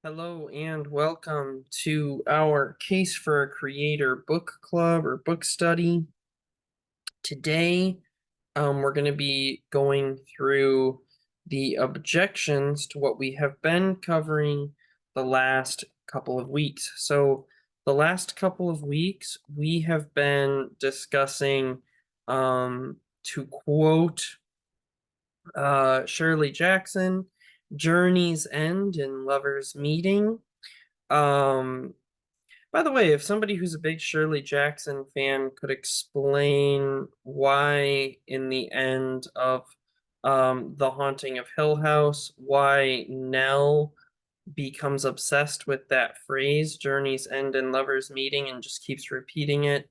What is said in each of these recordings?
Hello and welcome to our Case for a Creator book club or book study. Today, we're going to be going through the objections to what we have been covering the last couple of weeks. So, the last couple of weeks, we have been discussing, to quote Shirley Jackson, Journey's End and Lover's Meeting. Um, by the way, if somebody who's a big Shirley Jackson fan could explain why in the end of The Haunting of Hill House, why Nell becomes obsessed with that phrase, Journey's End and Lover's Meeting, and just keeps repeating it,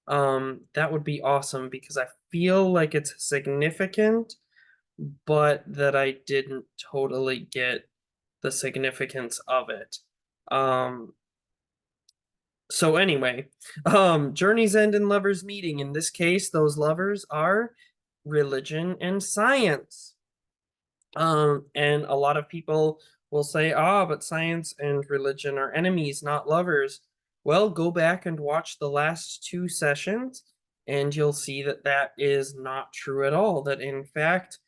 that would be awesome because I feel like it's significant, but that I didn't totally get the significance of it. Um, so anyway, Journey's End and Lovers Meeting. In this case, those lovers are religion and science. And a lot of people will say, but science and religion are enemies, not lovers. Well, go back and watch the last two sessions, and you'll see that that is not true at all. That in fact,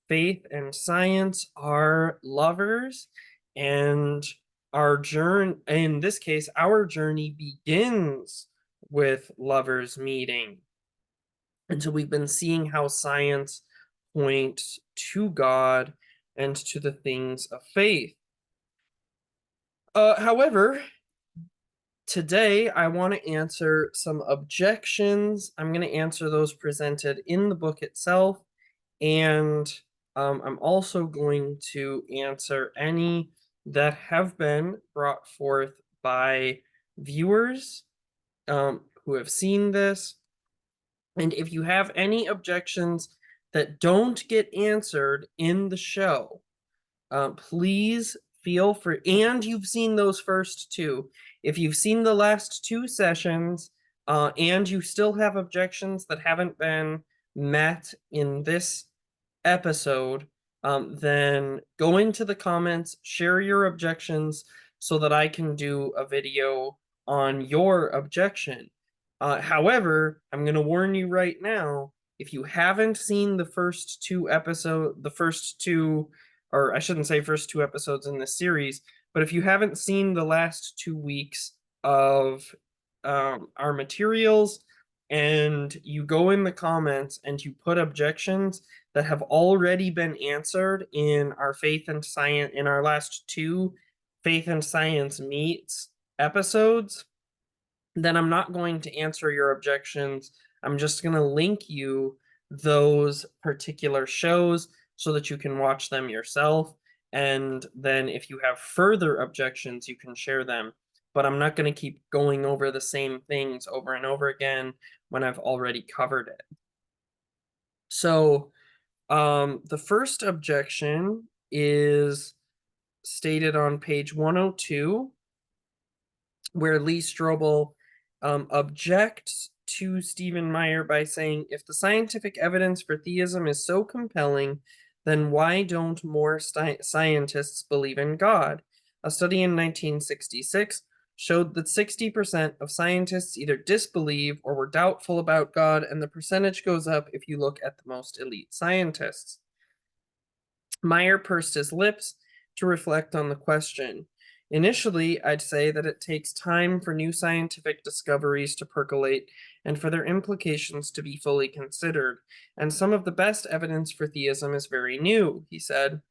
faith and science are lovers, and our journey, in this case, our journey begins with lovers meeting. And so we've been seeing how science points to God and to the things of faith. However, today I want to answer some objections. I'm going to answer those presented in the book itself, and I'm also going to answer any that have been brought forth by viewers who have seen this. And if you have any objections that don't get answered in the show, please feel free. And you've seen those first two. If you've seen the last two sessions and you still have objections that haven't been met in this episode, then go into the comments, share your objections so that I can do a video on your objection. However, I'm going to warn you right now, if you haven't seen the first two or I shouldn't say first two episodes in this series, but if you haven't seen the last 2 weeks of our materials, and you go in the comments and you put objections that have already been answered in our faith and science, in our last two faith and science meets episodes, then I'm not going to answer your objections. I'm just going to link you those particular shows so that you can watch them yourself. And then if you have further objections, you can share them. But I'm not going to keep going over the same things over and over again when I've already covered it. So the first objection is stated on page 102, where Lee Strobel objects to Stephen Meyer by saying, if the scientific evidence for theism is so compelling, then why don't more scientists believe in God? A study in 1966 showed that 60% of scientists either disbelieve or were doubtful about God, and the percentage goes up if you look at the most elite scientists. Meyer pursed his lips to reflect on the question. Initially, I'd say that it takes time for new scientific discoveries to percolate and for their implications to be fully considered, and some of the best evidence for theism is very new, he said.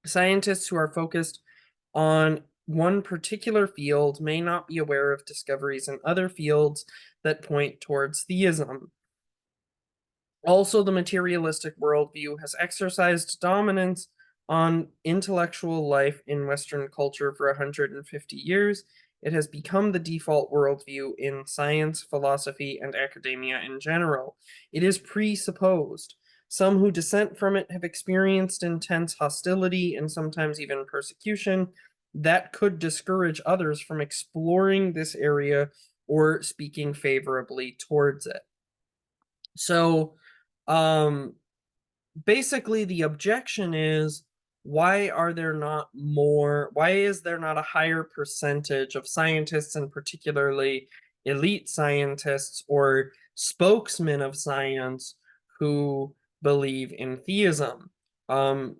Scientists who are focused on one particular field may not be aware of discoveries in other fields that point towards theism. Also, the materialistic worldview has exercised dominance on intellectual life in Western culture for 150 years. It has become the default worldview in science, philosophy, and academia in general. It is presupposed. Some who dissent from it have experienced intense hostility and sometimes even persecution that could discourage others from exploring this area or speaking favorably towards it. So, basically, the objection is why is there not a higher percentage of scientists, and particularly elite scientists or spokesmen of science, who believe in theism? Um,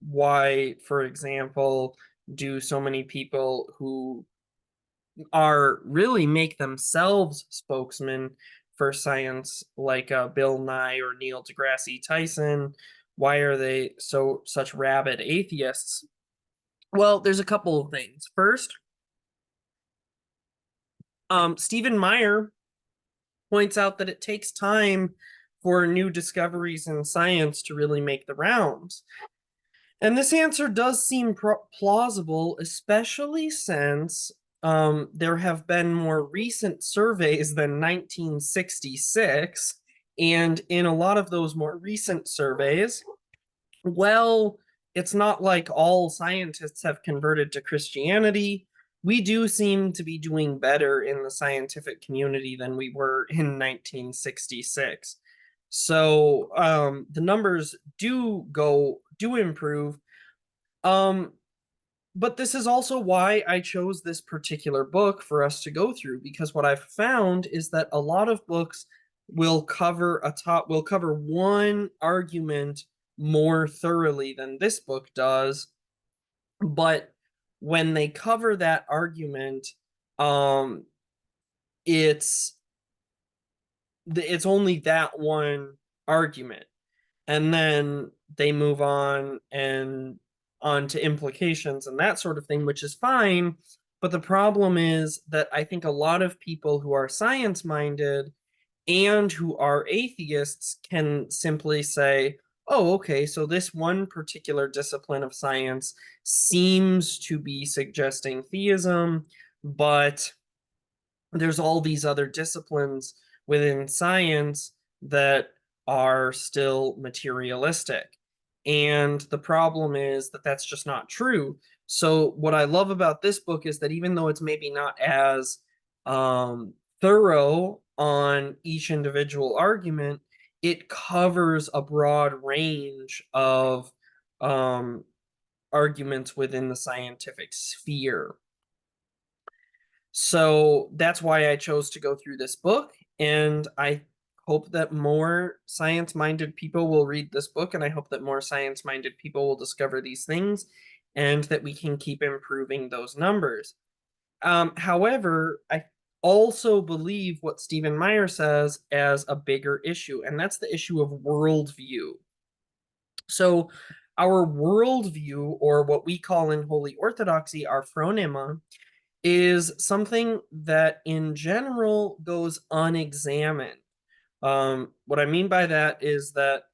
why, for example, do so many people who are really make themselves spokesmen for science, like Bill Nye or Neil deGrasse Tyson, why are they such rabid atheists? Well, there's a couple of things. First, Stephen Meyer points out that it takes time for new discoveries in science to really make the rounds. And this answer does seem plausible, especially since there have been more recent surveys than 1966. And in a lot of those more recent surveys, well, it's not like all scientists have converted to Christianity. We do seem to be doing better in the scientific community than we were in 1966. So the numbers do improve. Um, but this is also why I chose this particular book for us to go through, because what I've found is that a lot of books will cover one argument more thoroughly than this book does, but when they cover that argument, um it's it's only that one argument, and then they move on to implications and that sort of thing, which is fine. But the problem is that I think a lot of people who are science minded and who are atheists can simply say, oh, okay, so this one particular discipline of science seems to be suggesting theism, but there's all these other disciplines within science that are still materialistic. And the problem is that that's just not true. So, what I love about this book is that even though it's maybe not as thorough on each individual argument, it covers a broad range of um, arguments within the scientific sphere. So that's why I chose to go through this book. And I hope that more science minded people will read this book. And I hope that more science minded people will discover these things and that we can keep improving those numbers. However, I also believe what Stephen Meyer says as a bigger issue, and that's the issue of worldview. So, our worldview, or what we call in Holy Orthodoxy our phronema, is something that in general goes unexamined. What I mean by that is that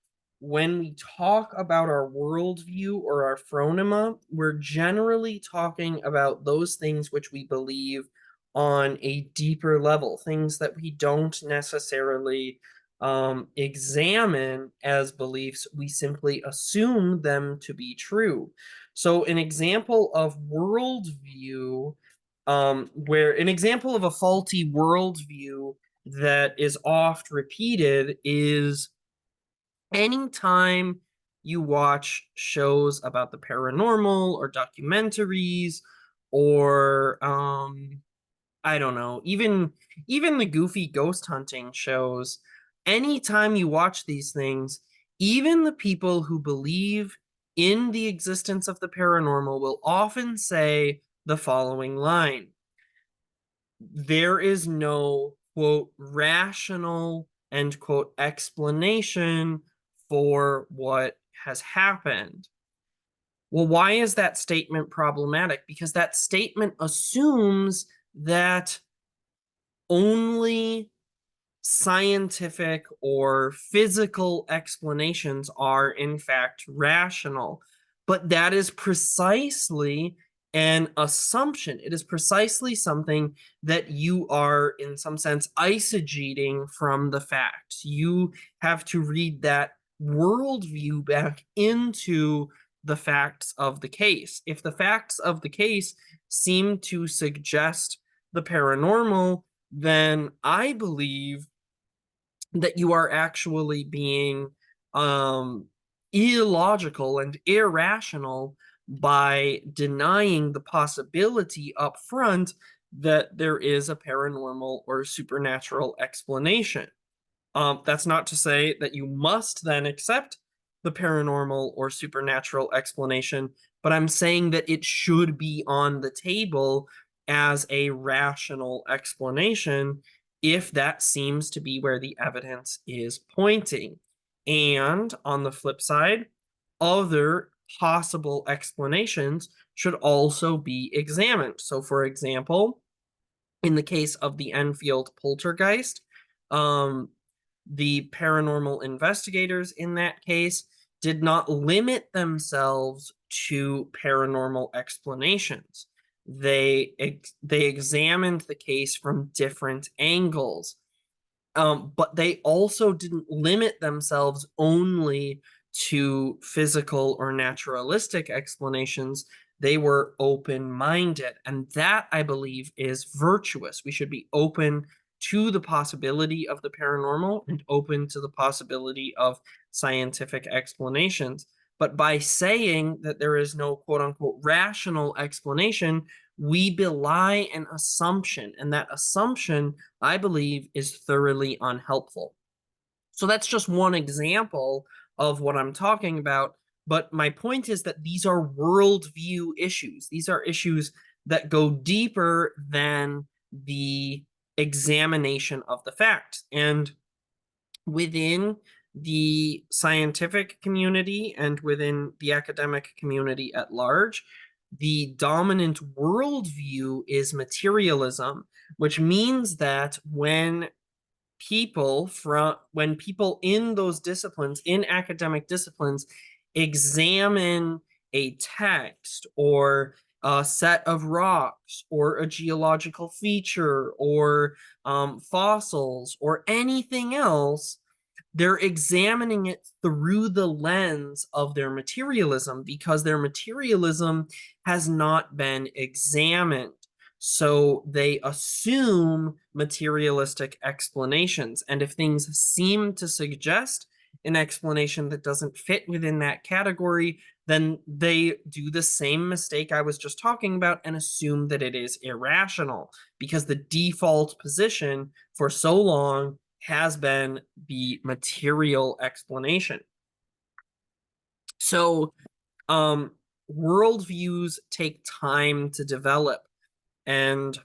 when we talk about our worldview or our phronema, we're generally talking about those things which we believe on a deeper level, things that we don't necessarily examine as beliefs, we simply assume them to be true. So, an example of worldview, where an example of a faulty worldview that is oft repeated is anytime you watch shows about the paranormal or documentaries or I don't know, even the goofy ghost hunting shows, anytime you watch these things, even the people who believe in the existence of the paranormal will often say the following line: there is no, quote, rational, end quote, explanation for what has happened. Well, why is that statement problematic? Because that statement assumes that only scientific or physical explanations are in fact rational. But that is precisely an assumption. It is precisely something that you are, in some sense, eisegeting from the facts. You have to read that worldview back into the facts of the case. If the facts of the case seem to suggest the paranormal, then I believe that you are actually being illogical and irrational by denying the possibility up front that there is a paranormal or supernatural explanation. That's not to say that you must then accept the paranormal or supernatural explanation, but I'm saying that it should be on the table as a rational explanation if that seems to be where the evidence is pointing. And on the flip side, other possible explanations should also be examined. So, for example, in the case of the Enfield poltergeist, um, the paranormal investigators in that case did not limit themselves to paranormal explanations. They examined the case from different angles, but they also didn't limit themselves only to physical or naturalistic explanations. They were open minded. And that, I believe, is virtuous. We should be open to the possibility of the paranormal and open to the possibility of scientific explanations. But by saying that there is no quote unquote rational explanation, we belie an assumption. And that assumption, I believe, is thoroughly unhelpful. So that's just one example of what I'm talking about. But my point is that these are worldview issues. These are issues that go deeper than the examination of the facts. And within the scientific community and within the academic community at large, the dominant worldview is materialism, which means that when people in those disciplines, in academic disciplines, examine a text or a set of rocks or a geological feature or fossils or anything else, they're examining it through the lens of their materialism because their materialism has not been examined. So they assume materialistic explanations. And if things seem to suggest an explanation that doesn't fit within that category, then they do the same mistake I was just talking about and assume that it is irrational because the default position for so long has been the material explanation. So, worldviews take time to develop and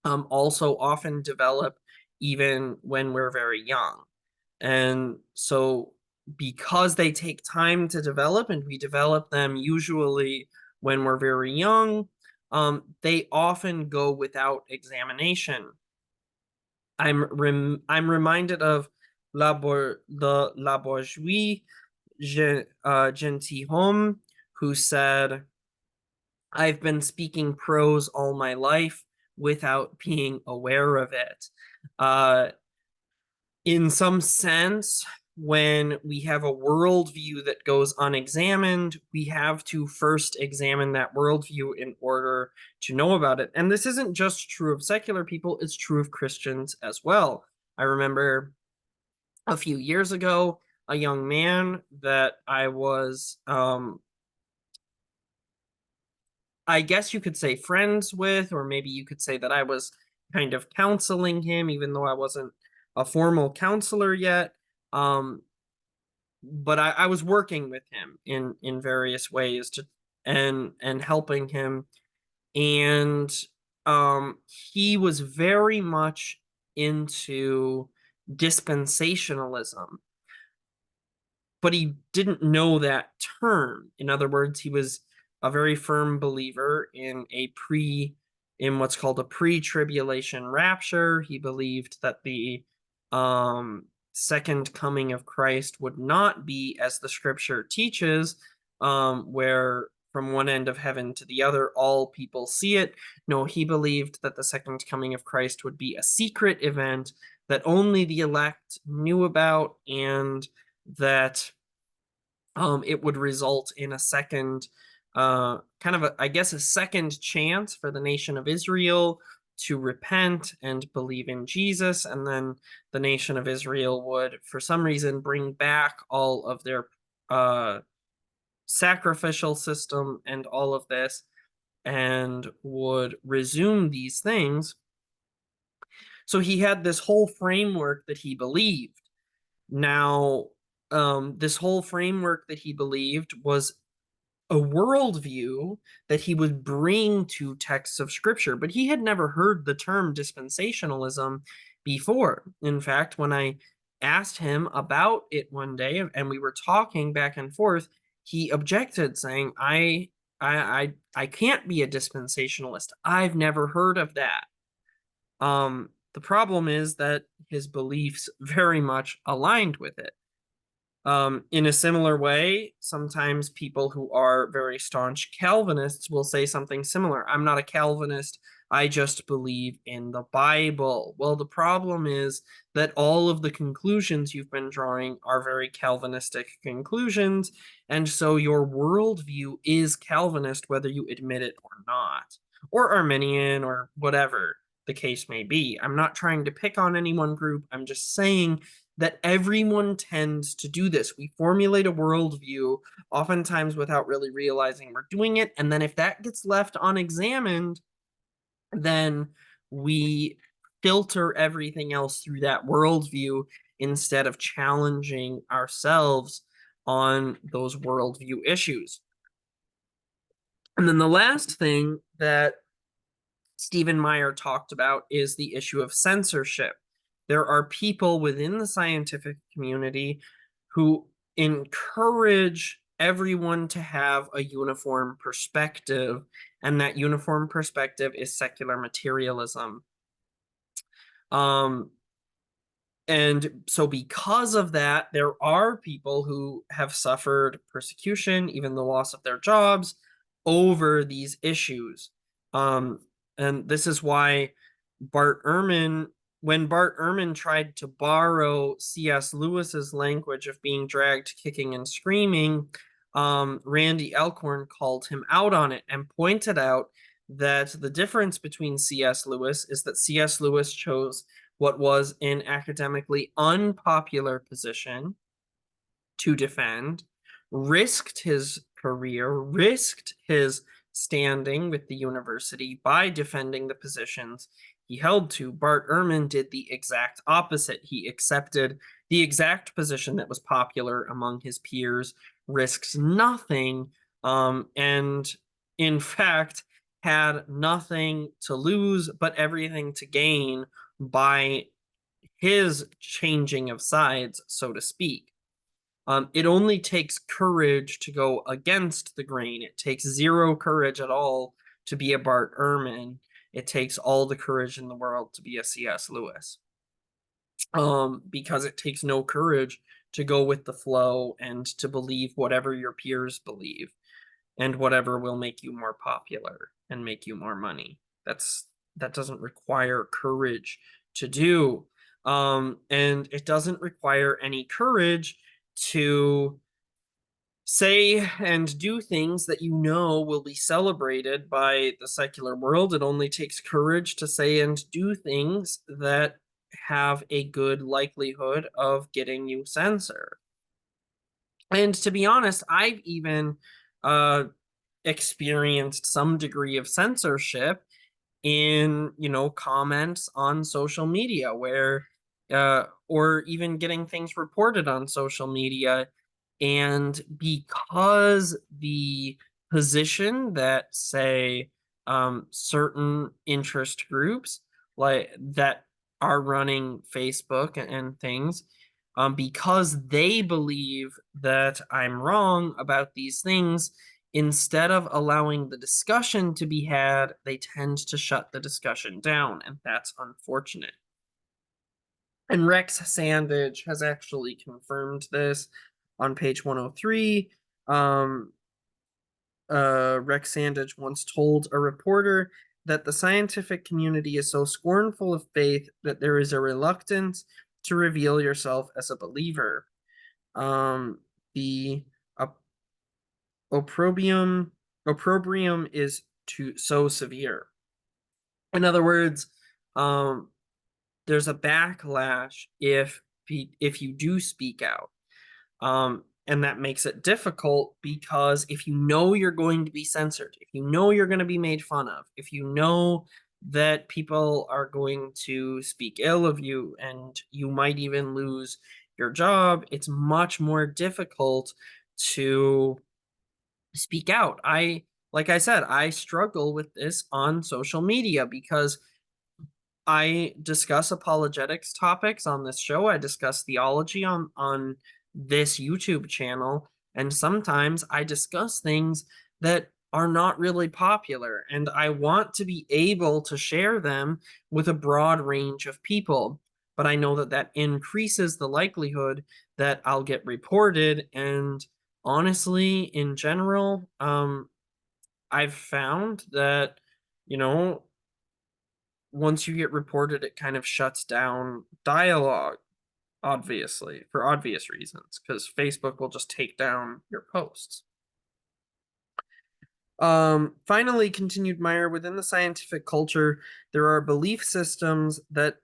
also often develop even when we're very young. And so, because they take time to develop, and we develop them usually when we're very young, they often go without examination. I'm reminded of the La Bourgeois Gentilhomme, who said, "I've been speaking prose all my life without being aware of it." Uh, in some sense, when we have a worldview that goes unexamined, we have to first examine that worldview in order to know about it. And this isn't just true of secular people, it's true of Christians as well. I remember a few years ago, a young man that I was, I guess you could say friends with, or maybe you could say that I was kind of counseling him, even though I wasn't a formal counselor yet. But I was working with him in various ways to and helping him. And he was very much into dispensationalism, but he didn't know that term. In other words, he was a very firm believer in what's called a pre-tribulation rapture. He believed that the second coming of Christ would not be as the scripture teaches, where from one end of heaven to the other all people see it. No, he believed that the second coming of Christ would be a secret event that only the elect knew about, and that it would result in a second, kind of a second chance for the nation of Israel to repent and believe in Jesus. And then the nation of Israel would, for some reason, bring back all of their sacrificial system and all of this, and would resume these things. So he had this whole framework that he believed. Now, this whole framework that he believed was a worldview that he would bring to texts of scripture, but he had never heard the term dispensationalism before. In fact, when I asked him about it one day and we were talking back and forth, he objected, saying, I can't be a dispensationalist. I've never heard of that. The problem is that his beliefs very much aligned with it. In a similar way, sometimes people who are very staunch Calvinists will say something similar. I'm not a Calvinist. I just believe in the Bible. Well, the problem is that all of the conclusions you've been drawing are very Calvinistic conclusions. And so your worldview is Calvinist, whether you admit it or not, or Arminian, or whatever the case may be. I'm not trying to pick on any one group. I'm just saying that everyone tends to do this. We formulate a worldview, oftentimes without really realizing we're doing it. And then if that gets left unexamined, then we filter everything else through that worldview instead of challenging ourselves on those worldview issues. And then the last thing that Stephen Meyer talked about is the issue of censorship. There are people within the scientific community who encourage everyone to have a uniform perspective, and that uniform perspective is secular materialism. And so because of that, there are people who have suffered persecution, even the loss of their jobs, over these issues. And this is why Bart Ehrman, when Bart Ehrman tried to borrow C.S. Lewis's language of being dragged kicking and screaming, Randy Alcorn called him out on it and pointed out that the difference between C.S. Lewis is that C.S. Lewis chose what was an academically unpopular position to defend, risked his career, risked his standing with the university by defending the positions he held to. Bart Ehrman did the exact opposite. He accepted the exact position that was popular among his peers, risks nothing, and in fact had nothing to lose but everything to gain by his changing of sides, so to speak. It only takes courage to go against the grain. It takes zero courage at all to be a Bart Ehrman. It takes all the courage in the world to be a C.S. Lewis. Because it takes no courage to go with the flow and to believe whatever your peers believe and whatever will make you more popular and make you more money. That doesn't require courage to do. And it doesn't require any courage to say and do things that you know will be celebrated by the secular world. It only takes courage to say and do things that have a good likelihood of getting you censored. And to be honest, I've even experienced some degree of censorship in, comments on social media, where or even getting things reported on social media. And because the position that, say, certain interest groups like that are running Facebook and things, because they believe that I'm wrong about these things, instead of allowing the discussion to be had, they tend to shut the discussion down, and that's unfortunate. And Rex Sandage has actually confirmed this on page 103. Rex Sandage once told a reporter that the scientific community is so scornful of faith that there is a reluctance to reveal yourself as a believer. The opprobrium is so severe. In other words, there's a backlash if you do speak out. And that makes it difficult because if you know you're going to be censored, if you know you're going to be made fun of, if you know that people are going to speak ill of you and you might even lose your job, it's much more difficult to speak out. Like I said, I struggle with this on social media because I discuss apologetics topics on this show. I discuss theology on this YouTube channel, and sometimes I discuss things that are not really popular, and I want to be able to share them with a broad range of people. But I know that that increases the likelihood that I'll get reported. And honestly, in general, I've found that, you know, once you get reported, it kind of shuts down dialogue, obviously, for obvious reasons, because Facebook will just take down your posts. Finally, continued Meyer, within the scientific culture, there are belief systems that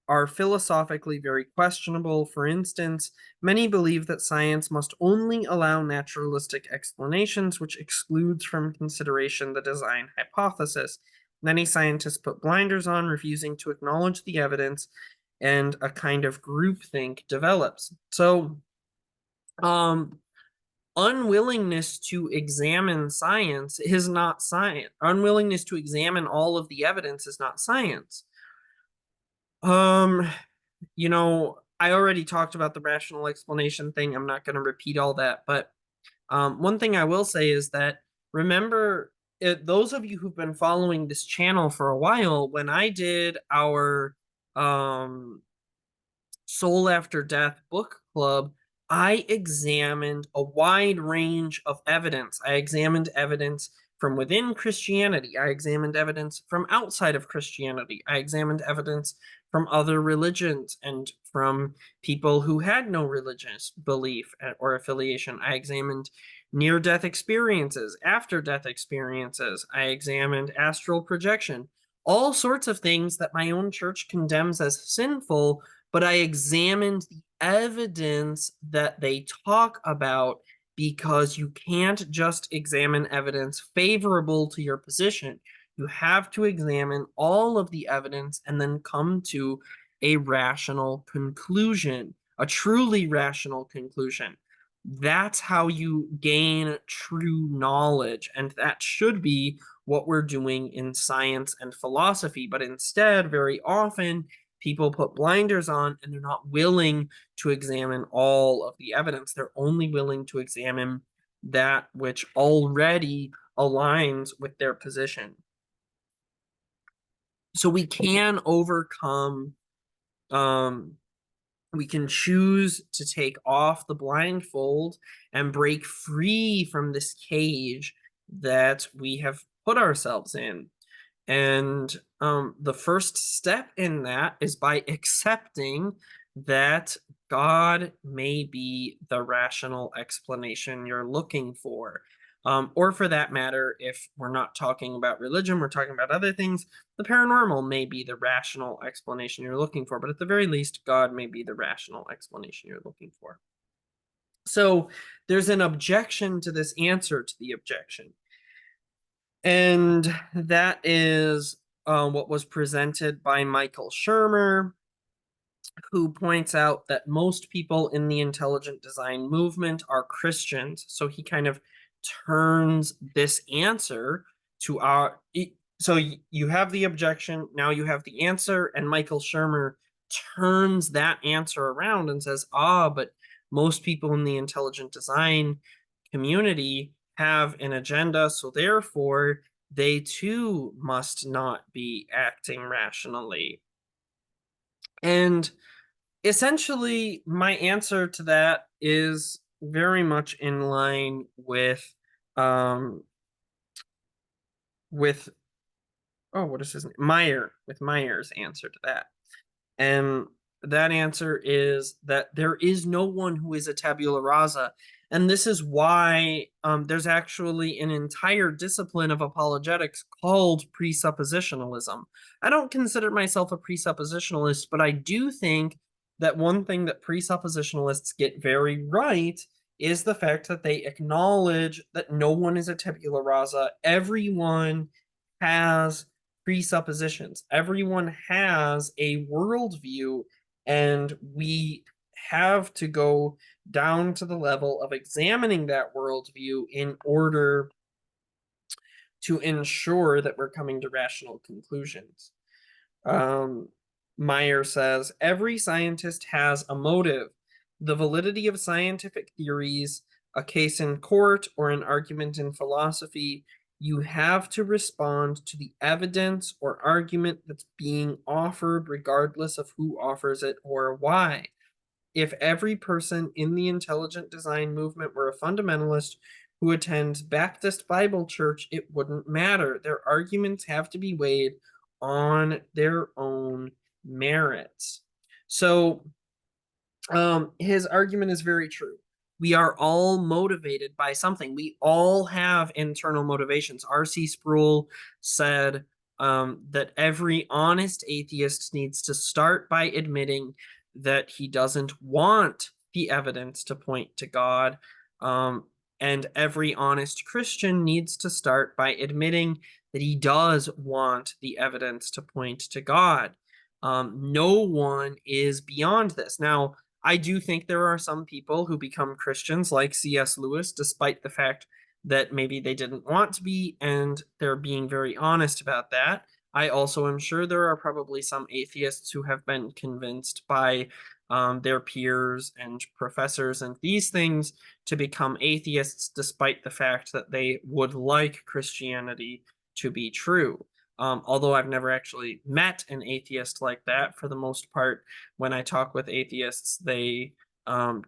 are philosophically very questionable. For instance, many believe that science must only allow naturalistic explanations, which excludes from consideration the design hypothesis. Many scientists put blinders on, refusing to acknowledge the evidence, and a kind of groupthink develops. So, unwillingness to examine science is not science. Unwillingness to examine all of the evidence is not science. Um, I already talked about the rational explanation thing. I'm not going to repeat all that, but one thing I will say is that remember, those of you who've been following this channel for a while, when I did our um, Soul After Death book club, I examined a wide range of evidence. I examined evidence from within Christianity. I examined evidence from outside of Christianity. I examined evidence from other religions and from people who had no religious belief or affiliation. I examined near death experiences, after death experiences. I examined astral projection, all sorts of things that my own church condemns as sinful, but I examined the evidence that they talk about, because you can't just examine evidence favorable to your position. You have to examine all of the evidence and then come to a rational conclusion, a truly rational conclusion. That's how you gain true knowledge. And that should be what we're doing in science and philosophy. But instead, very often, people put blinders on and they're not willing to examine all of the evidence. They're only willing to examine that which already aligns with their position. So we can overcome, we can choose to take off the blindfold and break free from this cage that we have put ourselves in. And the first step in that is by accepting that God may be the rational explanation you're looking for. Or for that matter, if we're not talking about religion, we're talking about other things, the paranormal may be the rational explanation you're looking for. But at the very least, God may be the rational explanation you're looking for. So there's an objection to this answer to the objection. And that is what was presented by Michael Shermer, who points out that most people in the intelligent design movement are Christians. So he kind of turns this answer to our. So you have the objection, now you have the answer, and Michael Shermer turns that answer around and says, but most people in the intelligent design community have an agenda, so therefore they too must not be acting rationally. And essentially, my answer to that is very much in line with what is his name? Meyer, with Meyer's answer to that. And that answer is that there is no one who is a tabula rasa. And this is why there's actually an entire discipline of apologetics called presuppositionalism. I don't consider myself a presuppositionalist, but I do think that one thing that presuppositionalists get very right is the fact that they acknowledge that no one is a tabula rasa. Everyone has presuppositions, everyone has a worldview, and we have to go down to the level of examining that worldview in order to ensure that we're coming to rational conclusions. Um, Meyer says every scientist has a motive. The validity of scientific theories, a case in court, or an argument in philosophy, you have to respond to the evidence or argument that's being offered, regardless of who offers it or why. If every person in the intelligent design movement were a fundamentalist who attends Baptist Bible Church, it wouldn't matter. Their arguments have to be weighed on their own merits. So his argument is very true. We are all motivated by something. We all have internal motivations. R.C. Sproul said that every honest atheist needs to start by admitting that he doesn't want the evidence to point to God. And every honest Christian needs to start by admitting that he does want the evidence to point to God. No one is beyond this. Now, I do think there are some people who become Christians, like C.S. Lewis, despite the fact that maybe they didn't want to be, and they're being very honest about that. I also am sure there are probably some atheists who have been convinced by their peers and professors and these things to become atheists, despite the fact that they would like Christianity to be true. Although I've never actually met an atheist like that. For the most part, when I talk with atheists, they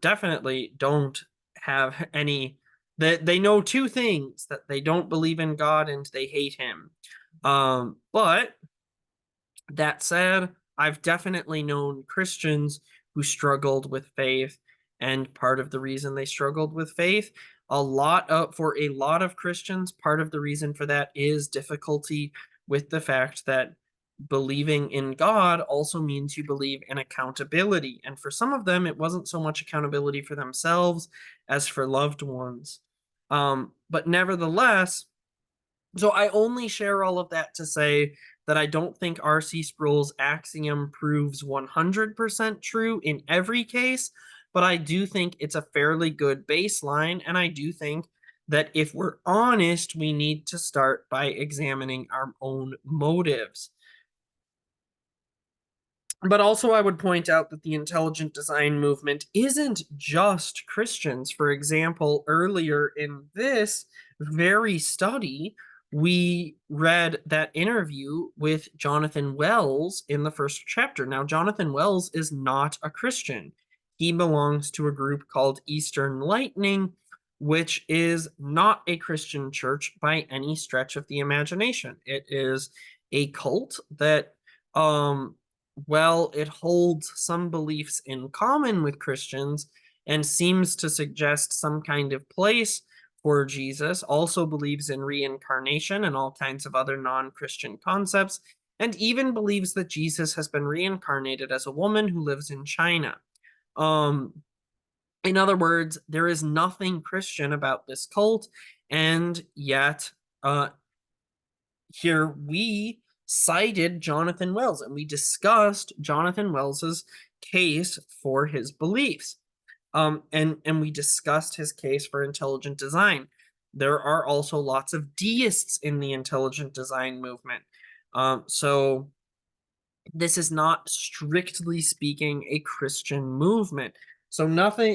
definitely don't have any. They know two things: that they don't believe in God and they hate Him. But that said, I've definitely known Christians who struggled with faith, and part of the reason they struggled with faith, for a lot of Christians, part of the reason for that is difficulty with the fact that believing in God also means you believe in accountability. And for some of them, it wasn't so much accountability for themselves as for loved ones. But nevertheless, so I only share all of that to say that I don't think R.C. Sproul's axiom proves 100% true in every case, but I do think it's a fairly good baseline, and I do think that if we're honest, we need to start by examining our own motives. But also, I would point out that the intelligent design movement isn't just Christians. For example, earlier in this very study, we read that interview with Jonathan Wells in the first chapter. Now, Jonathan Wells is not a Christian. He belongs to a group called Eastern Lightning, which is not a Christian church by any stretch of the imagination. It is a cult that it holds some beliefs in common with Christians and seems to suggest some kind of place for Jesus, also believes in reincarnation and all kinds of other non-Christian concepts, and even believes that Jesus has been reincarnated as a woman who lives in China. In other words, there is nothing Christian about this cult, and yet here we cited Jonathan Wells and we discussed Jonathan Wells's case for his beliefs. And we discussed his case for intelligent design. There are also lots of deists in the intelligent design movement. So this is not, strictly speaking, a Christian movement. So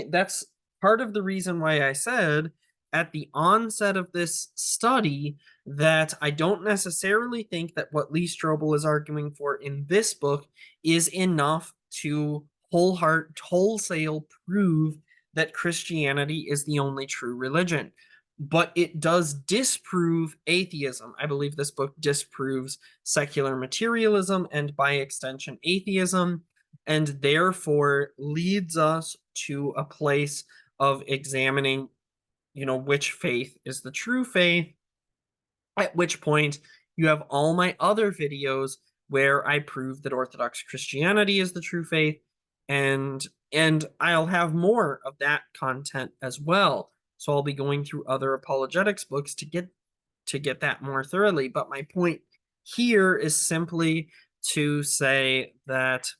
that's part of the reason why I said at the onset of this study that I don't necessarily think that what Lee Strobel is arguing for in this book is enough to wholesale prove that Christianity is the only true religion. But it does disprove atheism. I believe this book disproves secular materialism and, by extension, atheism, and therefore leads us to a place of examining, which faith is the true faith, at which point you have all my other videos where I prove that Orthodox Christianity is the true faith, and And I'll have more of that content as well. So I'll be going through other apologetics books to get that more thoroughly. But my point here is simply to say that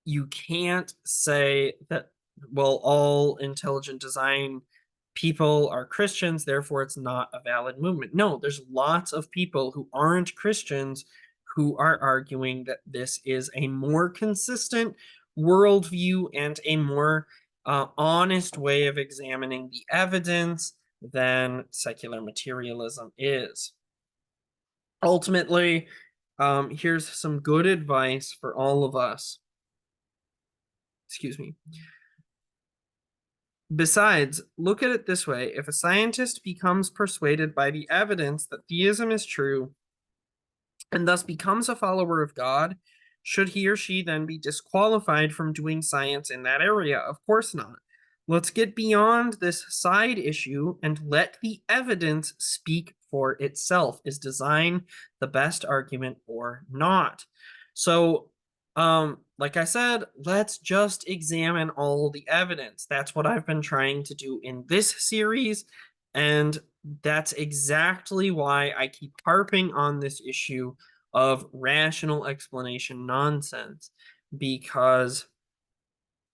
you can't say that, well, all intelligent design people are Christians, therefore it's not a valid movement. No, there's lots of people who aren't Christians who are arguing that this is a more consistent worldview and a more honest way of examining the evidence than secular materialism is. Ultimately, here's some good advice for all of us. Excuse me. Besides, look at it this way. If a scientist becomes persuaded by the evidence that theism is true and thus becomes a follower of God, should he or she then be disqualified from doing science in that area? Of course not. Let's get beyond this side issue and let the evidence speak for itself. Is design the best argument or not? So, like I said, let's just examine all the evidence. That's what I've been trying to do in this series, and that's exactly why I keep harping on this issue of rational explanation nonsense, because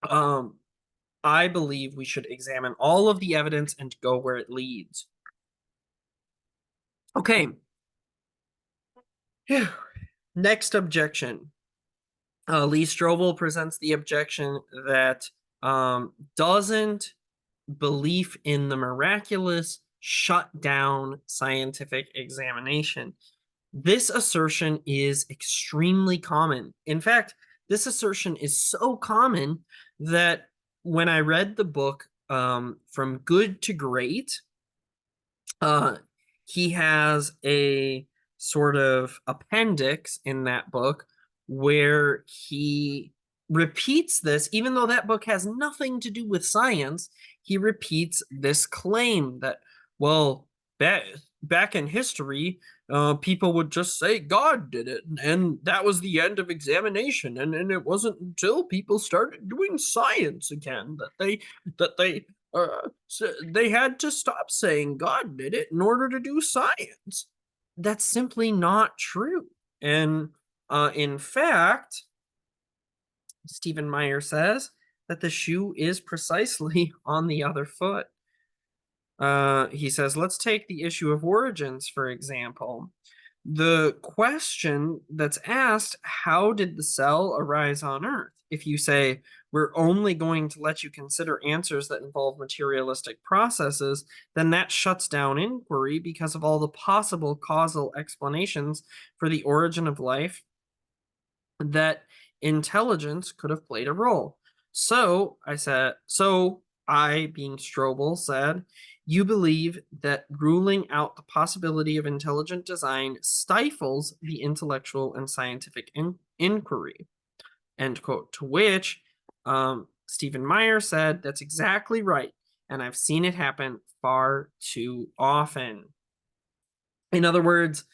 I believe we should examine all of the evidence and go where it leads. Okay. Next objection. Lee Strobel presents the objection that doesn't belief in the miraculous shut down scientific examination. This assertion is extremely common. In fact, this assertion is so common that when I read the book From Good to Great, he has a sort of appendix in that book where he repeats this, even though that book has nothing to do with science. He repeats this claim that, well, back in history, people would just say God did it, and that was the end of examination. And it wasn't until people started doing science again that they had to stop saying God did it in order to do science. That's simply not true. And in fact, Stephen Meyer says that the shoe is precisely on the other foot. He says, let's take the issue of origins, for example. The question that's asked, how did the cell arise on Earth? If you say, we're only going to let you consider answers that involve materialistic processes, then that shuts down inquiry because of all the possible causal explanations for the origin of life that intelligence could have played a role. So I, being Strobel, said, you believe that ruling out the possibility of intelligent design stifles the intellectual and scientific inquiry. End quote. To which Stephen Meyer said, that's exactly right. And I've seen it happen far too often. In other words,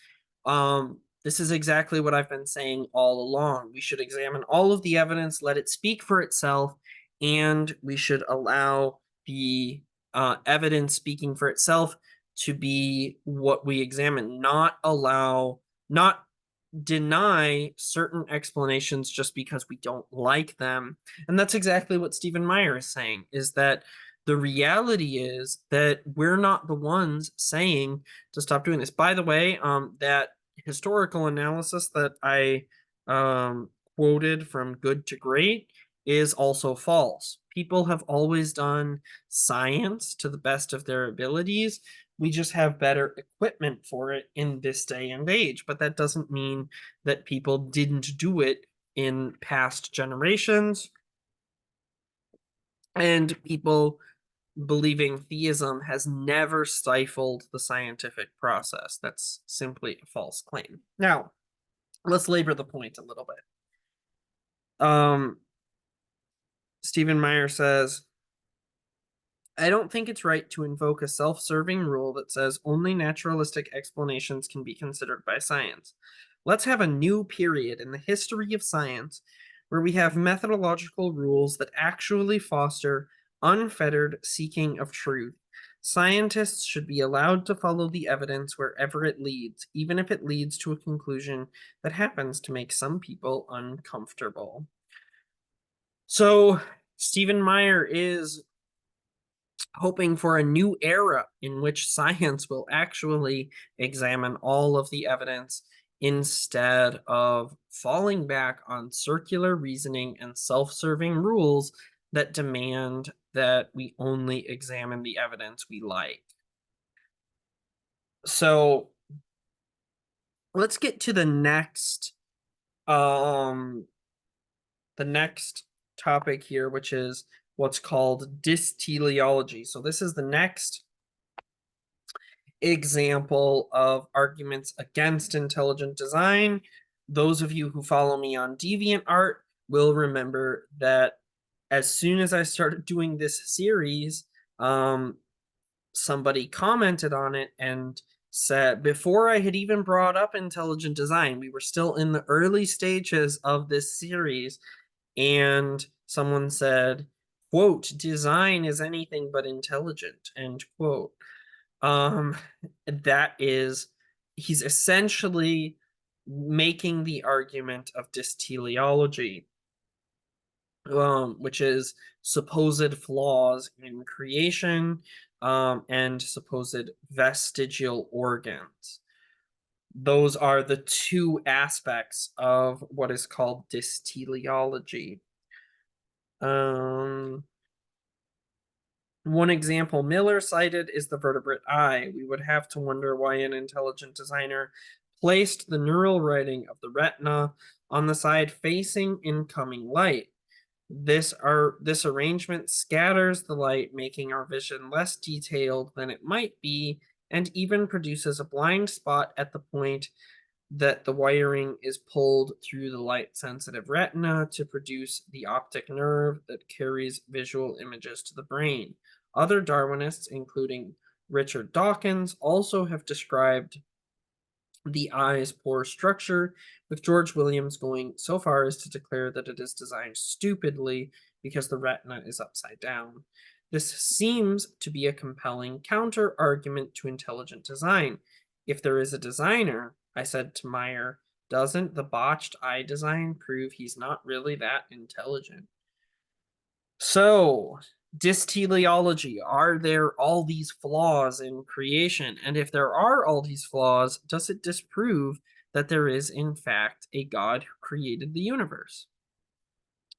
this is exactly what I've been saying all along. We should examine all of the evidence, let it speak for itself, and we should allow the evidence speaking for itself to be what we examine, not deny certain explanations just because we don't like them. And that's exactly what Stephen Meyer is saying, is that the reality is that we're not the ones saying to stop doing this. By the way, that historical analysis that I quoted from Good to Great is also false. People have always done science to the best of their abilities. We just have better equipment for it in this day and age, but that doesn't mean that people didn't do it in past generations. And people believing theism has never stifled the scientific process. That's simply a false claim. Now, let's labor the point a little bit. Stephen Meyer says, I don't think it's right to invoke a self-serving rule that says only naturalistic explanations can be considered by science. Let's have a new period in the history of science where we have methodological rules that actually foster unfettered seeking of truth. Scientists should be allowed to follow the evidence wherever it leads, even if it leads to a conclusion that happens to make some people uncomfortable. So, Stephen Meyer is hoping for a new era in which science will actually examine all of the evidence instead of falling back on circular reasoning and self-serving rules that demand that we only examine the evidence we like. So let's get to the next topic here, which is what's called dysteleology. So this is the next example of arguments against intelligent design. Those of you who follow me on DeviantArt will remember that as soon as I started doing this series, somebody commented on it and said, before I had even brought up intelligent design, we were still in the early stages of this series, and someone said, quote, design is anything but intelligent, end quote. That is, he's essentially making the argument of dysteleology, which is supposed flaws in creation, and supposed vestigial organs. Those are the two aspects of what is called dysteleology. One example Miller cited is the vertebrate eye. We would have to wonder why an intelligent designer placed the neural writing of the retina on the side facing incoming light. This arrangement scatters the light, making our vision less detailed than it might be, and even produces a blind spot at the point that the wiring is pulled through the light-sensitive retina to produce the optic nerve that carries visual images to the brain. Other Darwinists, including Richard Dawkins, also have described the eye's poor structure, with George Williams going so far as to declare that it is designed stupidly because the retina is upside down. This seems to be a compelling counter-argument to intelligent design. If there is a designer, I said to Meyer, doesn't the botched eye design prove he's not really that intelligent? So, dysteleology, are there all these flaws in creation? And if there are all these flaws, does it disprove that there is, in fact, a God who created the universe?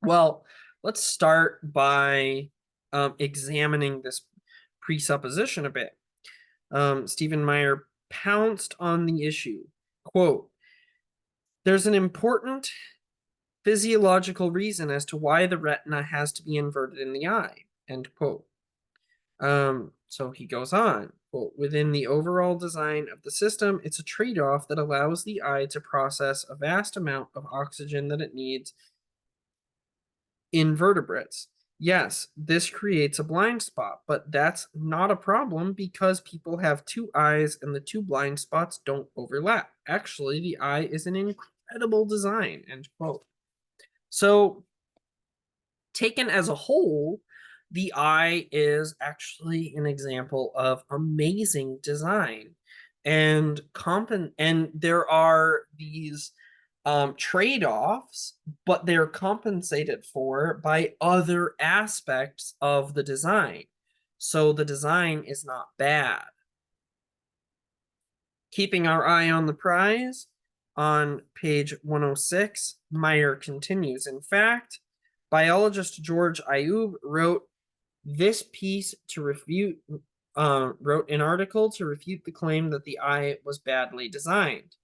Well, let's start by examining this presupposition a bit. Stephen Meyer pounced on the issue. Quote, there's an important physiological reason as to why the retina has to be inverted in the eye, end quote. So he goes on, quote, within the overall design of the system, it's a trade-off that allows the eye to process a vast amount of oxygen that it needs in vertebrates. Yes, this creates a blind spot, but that's not a problem because people have two eyes and the two blind spots don't overlap. Actually, the eye is an incredible design, end quote. So, taken as a whole, the eye is actually an example of amazing design, and there are these trade-offs, but they're compensated for by other aspects of the design. So the design is not bad. Keeping our eye on the prize, on page 106, Meyer continues. In fact, biologist George Ayub wrote an article to refute the claim that the eye was badly designed.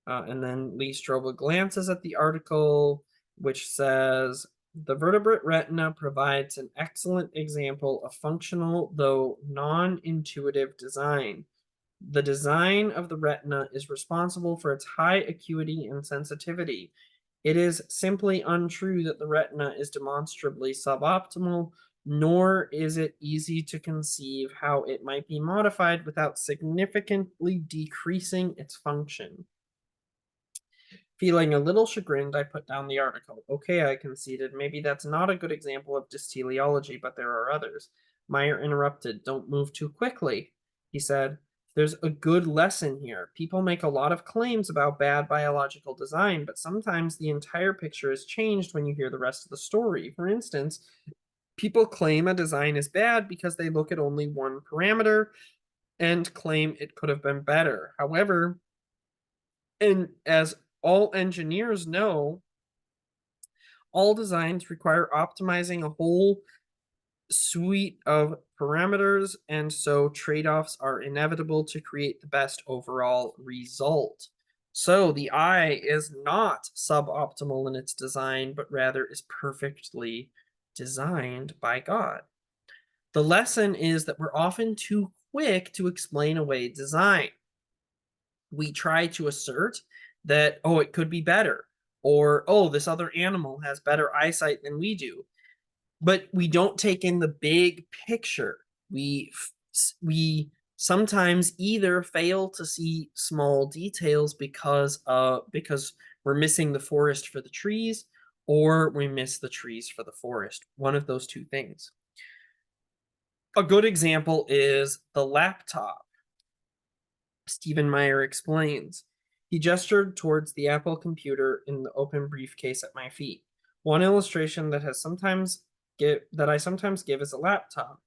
And then Lee Strobel glances at the article, which says, the vertebrate retina provides an excellent example of functional, though non-intuitive design. The design of the retina is responsible for its high acuity and sensitivity. It is simply untrue that the retina is demonstrably suboptimal, nor is it easy to conceive how it might be modified without significantly decreasing its function. Feeling a little chagrined, I put down the article. Okay, I conceded. Maybe that's not a good example of dysteleology, but there are others. Meyer interrupted. Don't move too quickly, he said. There's a good lesson here. People make a lot of claims about bad biological design, but sometimes the entire picture is changed when you hear the rest of the story. For instance, people claim a design is bad because they look at only one parameter and claim it could have been better. However, and as all engineers know, all designs require optimizing a whole suite of parameters, and so trade-offs are inevitable to create the best overall result. So the eye is not suboptimal in its design, but rather is perfectly designed by God. The lesson is that we're often too quick to explain away design. We try to assert that, oh, it could be better, or, oh, this other animal has better eyesight than we do. But we don't take in the big picture. We sometimes either fail to see small details because we're missing the forest for the trees, or we miss the trees for the forest. One of those two things. A good example is the laptop. Stephen Meyer explains. He gestured towards the Apple computer in the open briefcase at my feet. One illustration that I sometimes give is a laptop.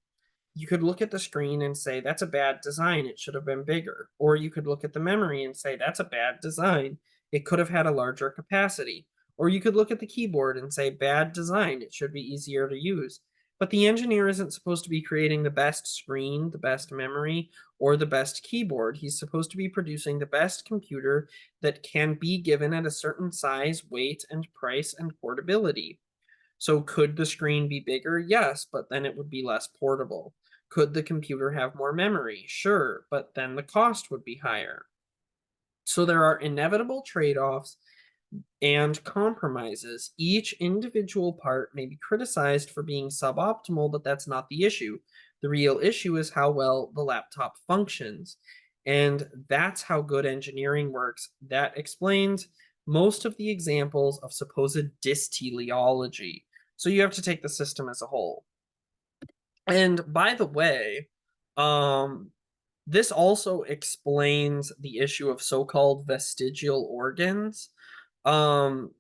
You could look at the screen and say, that's a bad design, it should have been bigger. Or you could look at the memory and say, that's a bad design, it could have had a larger capacity. Or you could look at the keyboard and say, bad design, it should be easier to use. But the engineer isn't supposed to be creating the best screen, the best memory, or the best keyboard. He's supposed to be producing the best computer that can be given at a certain size, weight, and price and portability. So could the screen be bigger? Yes, but then it would be less portable. Could the computer have more memory? Sure, but then the cost would be higher. So there are inevitable trade-offs and compromises. Each individual part may be criticized for being suboptimal, but that's not the issue. The real issue is how well the laptop functions. And that's how good engineering works. That explains most of the examples of supposed dysteleology. So you have to take the system as a whole. And by the way, this also explains the issue of so-called vestigial organs. Um,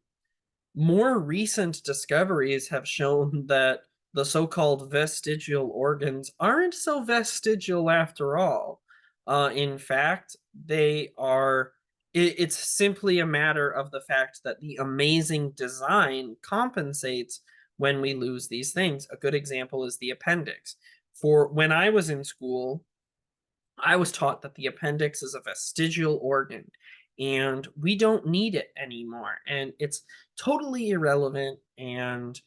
More recent discoveries have shown that the so-called vestigial organs aren't so vestigial after all. In fact, they are. It's simply a matter of the fact that the amazing design compensates when we lose these things. A good example is the appendix. For when I was in school, I was taught that the appendix is a vestigial organ and we don't need it anymore. And it's totally irrelevant, and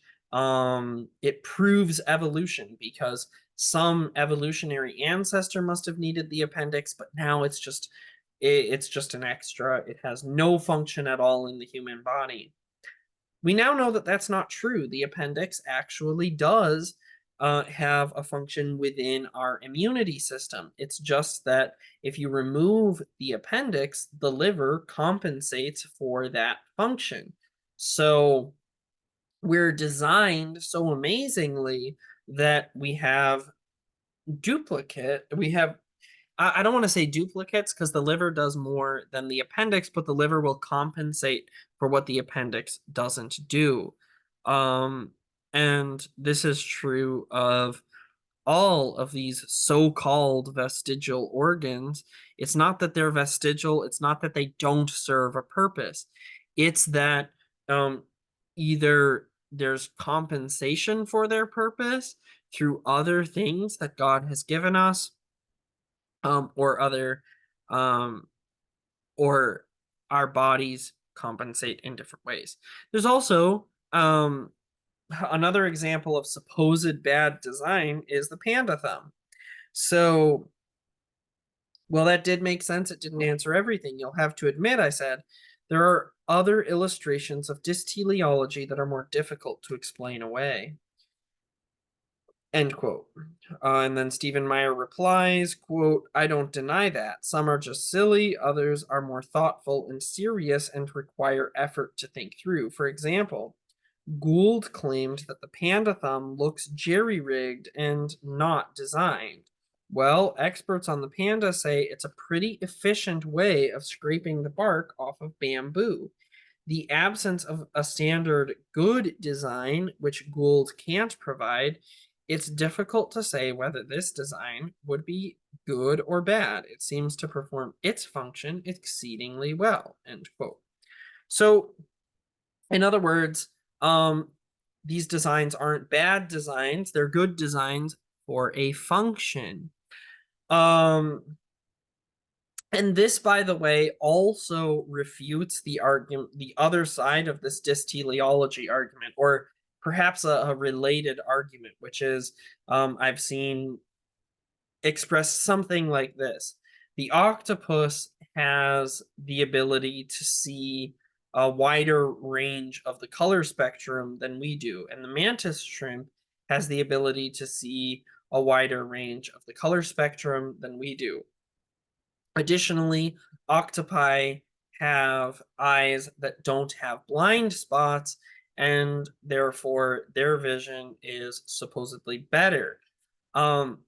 it proves evolution because some evolutionary ancestor must have needed the appendix, but now it's just an extra. It has no function at all in the human body. We now know that that's not true. The appendix actually does have a function within our immunity system. It's just that if you remove the appendix, the liver compensates for that function. So we're designed so amazingly that we have I don't want to say duplicates because the liver does more than the appendix, but the liver will compensate for what the appendix doesn't do. Um, and this is true of all of these so-called vestigial organs. It's not that they're vestigial, it's not that they don't serve a purpose. It's that either there's compensation for their purpose through other things that God has given us, or other, um, or our bodies compensate in different ways. There's also another example of supposed bad design is the panda thumb. So, well, that did make sense. It didn't answer everything. You'll have to admit, I said, there are other illustrations of dysteleology that are more difficult to explain away. End quote. And then Stephen Meyer replies, quote, I don't deny that. Some are just silly, others are more thoughtful and serious and require effort to think through. For example, Gould claimed that the panda thumb looks jerry-rigged and not designed. Well, experts on the panda say it's a pretty efficient way of scraping the bark off of bamboo. The absence of a standard good design, which Gould can't provide, it's difficult to say whether this design would be good or bad. It seems to perform its function exceedingly well, end quote. So, in other words, these designs aren't bad designs, they're good designs for a function. And this, by the way, also refutes the argument, the other side of this dysteleology argument, or perhaps a related argument, which is I've seen expressed something like this. The octopus has the ability to see a wider range of the color spectrum than we do, and the mantis shrimp has the ability to see a wider range of the color spectrum than we do. Additionally, octopi have eyes that don't have blind spots, and therefore their vision is supposedly better. Um,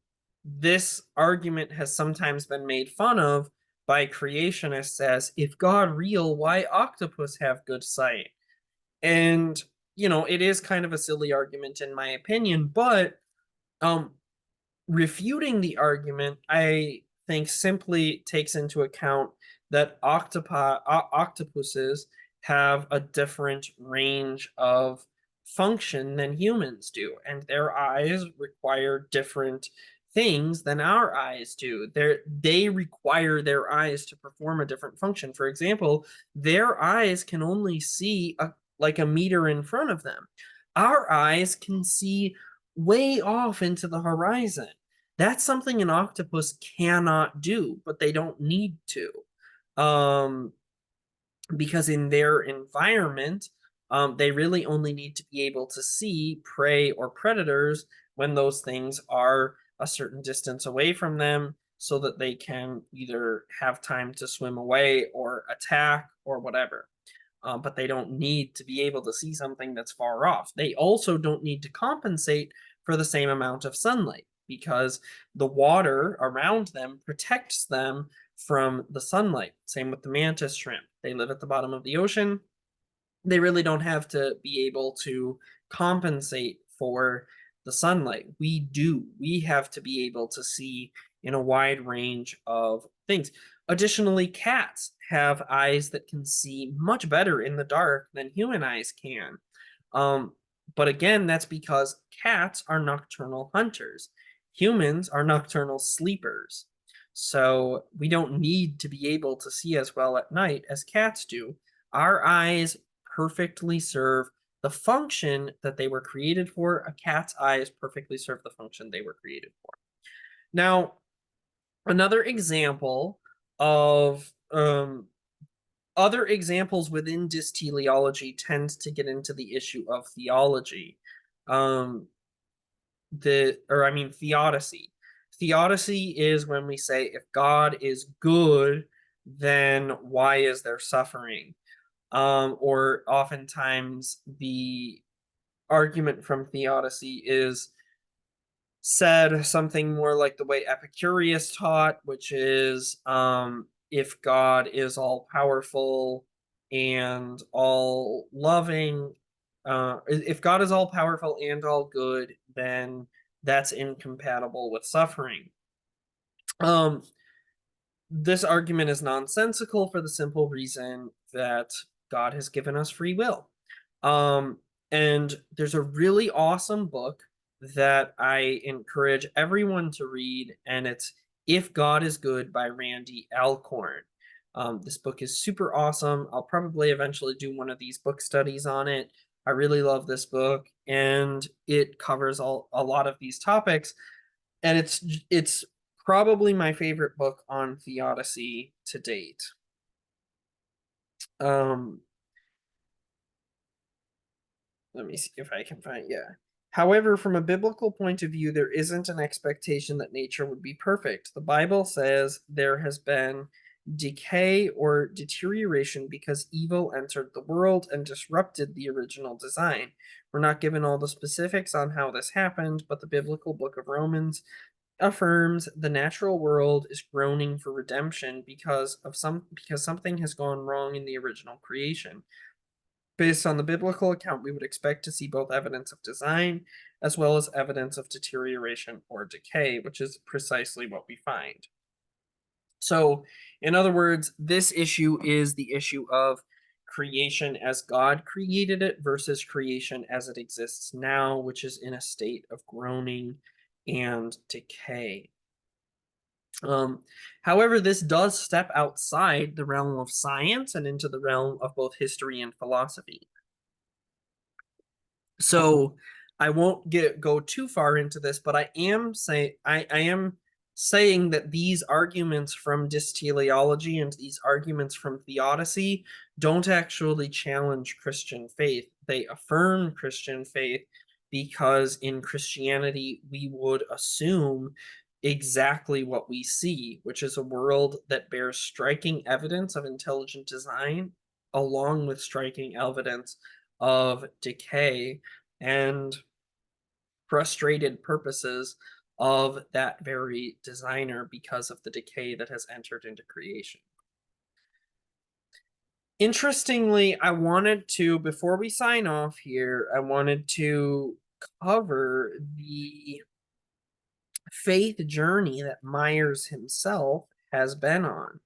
this argument has sometimes been made fun of by creationists as if God real, why octopus have good sight? And it is kind of a silly argument in my opinion, but um, refuting the argument, I think, simply takes into account that octopuses have a different range of function than humans do, and their eyes require different things than our eyes do. They require their eyes to perform a different function. For example, their eyes can only see like a meter in front of them. Our eyes can see way off into the horizon. That's something an octopus cannot do, but they don't need to. Um, because in their environment, they really only need to be able to see prey or predators when those things are a certain distance away from them so that they can either have time to swim away or attack or whatever. But they don't need to be able to see something that's far off. They also don't need to compensate for the same amount of sunlight because the water around them protects them from the sunlight. Same with the mantis shrimp. They live at the bottom of the ocean. They really don't have to be able to compensate for the sunlight. We do. We have to be able to see in a wide range of things. Additionally, cats have eyes that can see much better in the dark than human eyes can. Um, but again, that's because cats are nocturnal hunters. Humans are nocturnal sleepers. So we don't need to be able to see as well at night as cats do. Our eyes perfectly serve the function that they were created for. A cat's eyes perfectly serve the function they were created for. Now, another example of other examples within dysteleology tend to get into the issue of theology. Um, theodicy. Theodicy is when we say if God is good, then why is there suffering? Or oftentimes the argument from theodicy is said something more like the way Epicurus taught, which is if God is all powerful and all loving, if God is all powerful and all good, then that's incompatible with suffering. Um, this argument is nonsensical for the simple reason that God has given us free will. Um, and there's a really awesome book that I encourage everyone to read, and it's If God is Good by Randy Alcorn. This book is super awesome. I'll probably eventually do one of these book studies on it. I really love this book, and it covers a lot of these topics, and it's probably my favorite book on theodicy to date. Um, Let me see if I can find, yeah. However, from a biblical point of view, there isn't an expectation that nature would be perfect. The Bible says there has been decay or deterioration because evil entered the world and disrupted the original design. We're not given all the specifics on how this happened, but the biblical book of Romans affirms the natural world is groaning for redemption because something has gone wrong in the original creation. Based on the biblical account, we would expect to see both evidence of design as well as evidence of deterioration or decay, which is precisely what we find. So, in other words, this issue is the issue of creation as God created it versus creation as it exists now, which is in a state of groaning and decay. Um, However, this does step outside the realm of science and into the realm of both history and philosophy. So I won't go too far into this, but I am saying that these arguments from dysteleology and these arguments from theodicy don't actually challenge Christian faith. They affirm Christian faith because in Christianity we would assume exactly what we see, which is a world that bears striking evidence of intelligent design along with striking evidence of decay and frustrated purposes of that very designer because of the decay that has entered into creation. Interestingly, before we sign off here, I wanted to cover the faith journey that Myers himself has been on.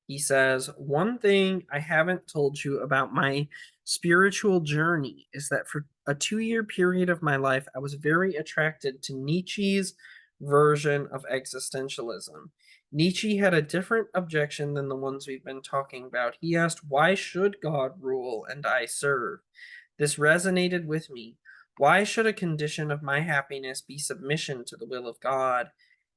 He says, one thing I haven't told you about my spiritual journey is that for a 2-year period of my life, I was very attracted to Nietzsche's version of existentialism. Nietzsche had a different objection than the ones we've been talking about. He asked, why should God rule and I serve? This resonated with me. Why should a condition of my happiness be submission to the will of God?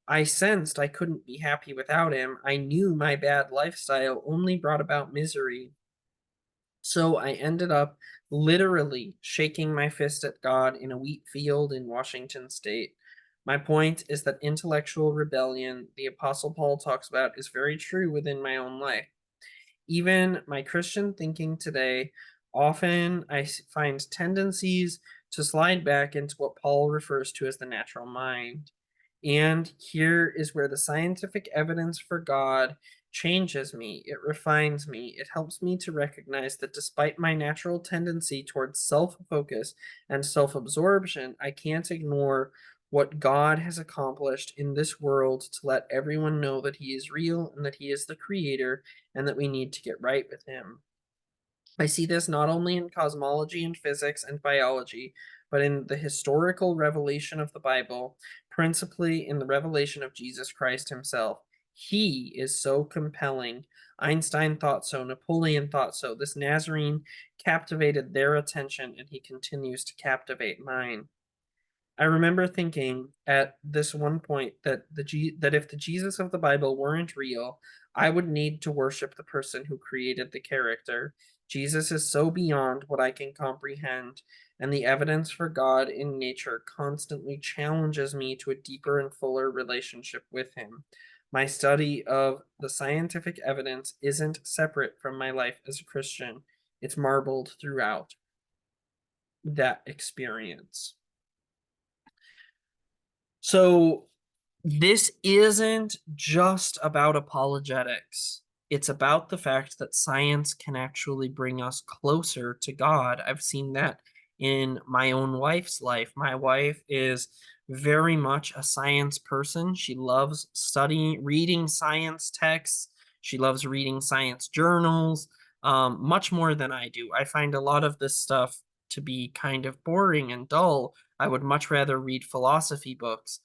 I sensed I couldn't be happy without him. I knew my bad lifestyle only brought about misery. So I ended up literally shaking my fist at God in a wheat field in Washington state. My point is that intellectual rebellion, the Apostle Paul talks about, is very true within my own life. Even my Christian thinking today, often I find tendencies to slide back into what Paul refers to as the natural mind. And here is where the scientific evidence for God changes me. It refines me. It helps me to recognize that despite my natural tendency towards self focus and self absorption, I can't ignore what God has accomplished in this world to let everyone know that He is real and that He is the creator and that we need to get right with Him. I see this not only in cosmology and physics and biology, but in the historical revelation of the Bible, principally in the revelation of Jesus Christ himself. He is so compelling. Einstein thought so, Napoleon thought so. This Nazarene captivated their attention, and he continues to captivate mine. I remember thinking at this one point that that if the Jesus of the Bible weren't real, I would need to worship the person who created the character. Jesus is so beyond what I can comprehend, and the evidence for God in nature constantly challenges me to a deeper and fuller relationship with him. My study of the scientific evidence isn't separate from my life as a Christian. It's marbled throughout that experience. So this isn't just about apologetics. It's about the fact that science can actually bring us closer to God. I've seen that in my own wife's life. My wife is very much a science person. She loves studying, reading science texts. She loves reading science journals, much more than I do. I find a lot of this stuff to be kind of boring and dull. I would much rather read philosophy books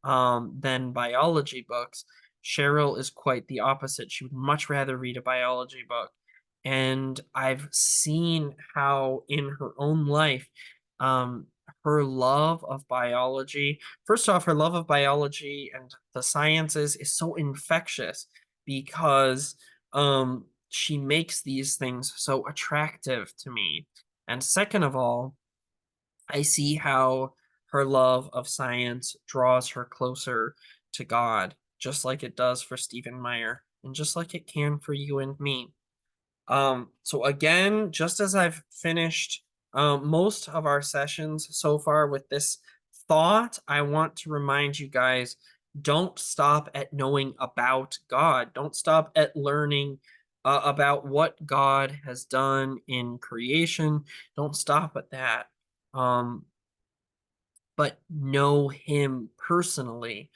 than biology books. Cheryl is quite the opposite. She would much rather read a biology book. And I've seen how in her own life, um, her love of biology, first off, her love of biology and the sciences is so infectious because she makes these things so attractive to me. And second of all, I see how her love of science draws her closer to God, just like it does for Stephen Meyer, and just like it can for you and me. So again, just as I've finished most of our sessions so far with this thought, I want to remind you guys, don't stop at knowing about God. Don't stop at learning about what God has done in creation. Don't stop at that. Um, but know him personally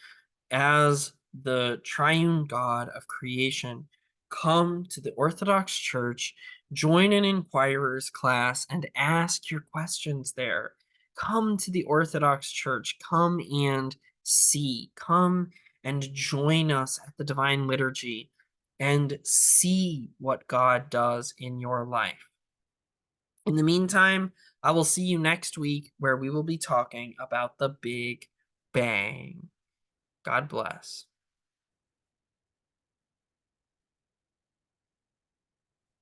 as the triune God of creation. Come to the Orthodox Church, join an inquirer's class, and ask your questions there. Come to the Orthodox Church, come and see, come and join us at the Divine Liturgy and see what God does in your life. In the meantime, I will see you next week where we will be talking about the Big Bang. God bless.